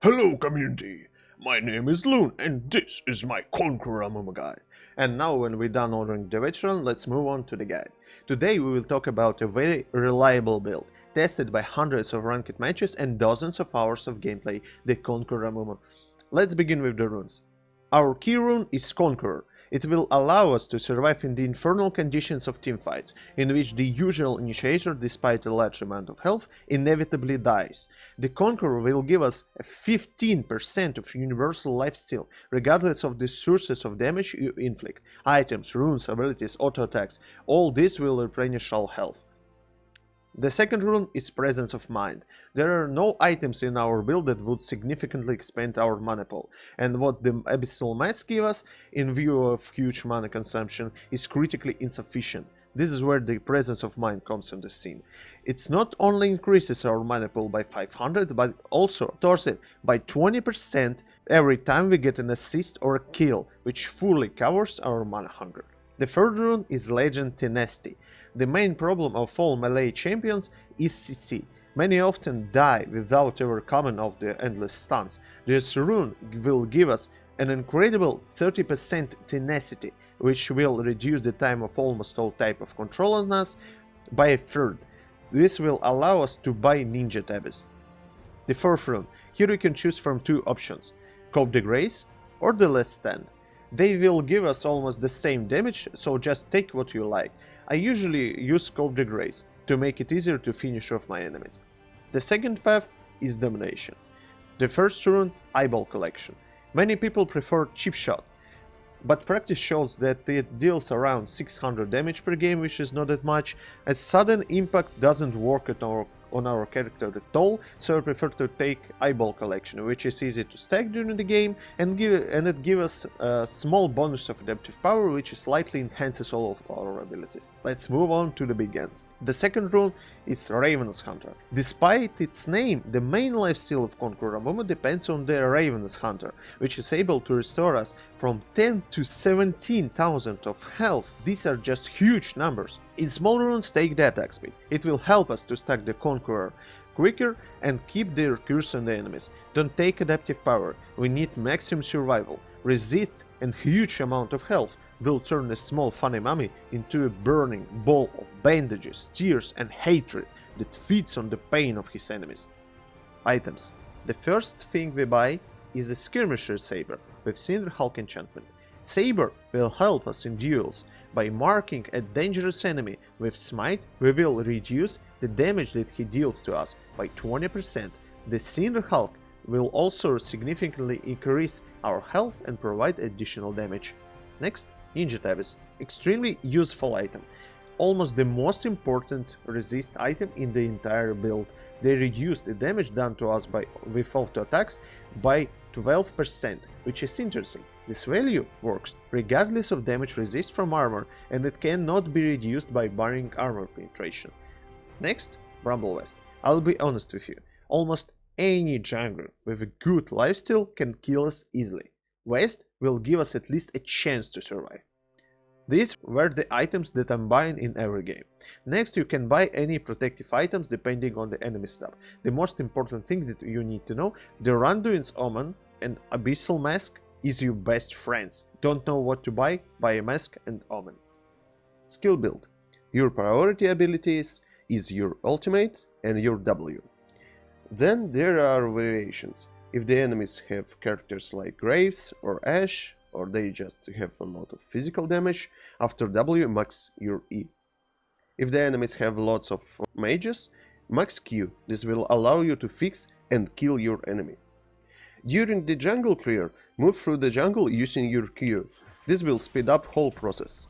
Hello community, my name is Loon and this is my Conqueror Amumu guide. And now when we're done ordering the veteran, let's move on to the guide. Today we will talk about a very reliable build, tested by hundreds of ranked matches and dozens of hours of gameplay, the Conqueror Amumu. Let's begin with the runes. Our key rune is Conqueror. It will allow us to survive in the infernal conditions of teamfights, in which the usual initiator, despite a large amount of health, inevitably dies. The Conqueror will give us a 15% of universal lifesteal, regardless of the sources of damage you inflict. Items, runes, abilities, auto-attacks, all this will replenish our health. The second rune is Presence of Mind. There are no items in our build that would significantly expand our mana pool, and what the Abyssal Mask gives us, in view of huge mana consumption, is critically insufficient. This is where the Presence of Mind comes on the scene. It not only increases our mana pool by 500, but also torques it by 20% every time we get an assist or a kill, which fully covers our mana hunger. The third rune is Legend Tenacity. The main problem of all melee champions is CC. Many often die without ever coming off the endless stuns. This rune will give us an incredible 30% tenacity, which will reduce the time of almost all type of control on us by a third. This will allow us to buy ninja tabs. The fourth rune. Here you can choose from two options: Cope the Grace or the Last Stand. They will give us almost the same damage, so just take what you like. I usually use Cope the Grace to make it easier to finish off my enemies. The second path is Domination. The first rune, Eyeball Collection. Many people prefer Chip Shot, but practice shows that it deals around 600 damage per game, which is not that much, as sudden impact doesn't work on our character at all, so I prefer to take Eyeball Collection, which is easy to stack during the game and it gives us a small bonus of adaptive power, which slightly enhances all of our abilities. Let's move on to the big guns. The second rune is Ravenous Hunter. Despite its name, the main lifesteal of Conqueror Amumu depends on the Ravenous Hunter, which is able to restore us from 10 to 17,000 of health. These are just huge numbers. In small runes, take the attack speed. It will help us to stack the Conqueror quicker and keep their curse on the enemies. Don't take adaptive power, we need maximum survival. Resists and huge amount of health will turn a small funny mummy into a burning ball of bandages, tears and hatred that feeds on the pain of his enemies. Items. The first thing we buy is a Skirmisher Saber with Cinderhulk enchantment. Saber will help us in duels. By marking a dangerous enemy with Smite, we will reduce the damage that he deals to us by 20%. The Cinderhulk will also significantly increase our health and provide additional damage. Next, Ninja Tabs. Extremely useful item. Almost the most important resist item in the entire build. They reduce the damage done to us with auto attacks by 12%, which is interesting. This value works regardless of damage resist from armor, and it cannot be reduced by barring armor penetration. Next, Bramble Vest. I'll be honest with you, almost any jungler with a good lifesteal can kill us easily. Vest will give us at least a chance to survive. These were the items that I'm buying in every game. Next, you can buy any protective items depending on the enemy stat. The most important thing that you need to know, the Randuin's Omen and Abyssal Mask is your best friends. Don't know what to buy? Buy a mask and Omen. Skill build. Your priority abilities is your ultimate and your W. Then there are variations. If the enemies have characters like Graves or Ashe, or they just have a lot of physical damage, after W max your E. If the enemies have lots of mages, max Q. This will allow you to fix and kill your enemy. During the jungle clear, move through the jungle using your Q. This will speed up whole process.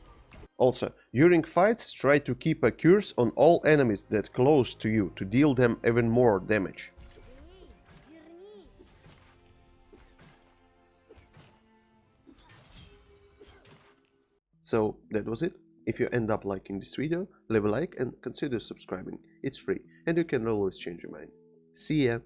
Also, during fights, try to keep a curse on all enemies that close to you to deal them even more damage. So that was it. If you end up liking this video, leave a like and consider subscribing. It's free and you can always change your mind. See ya!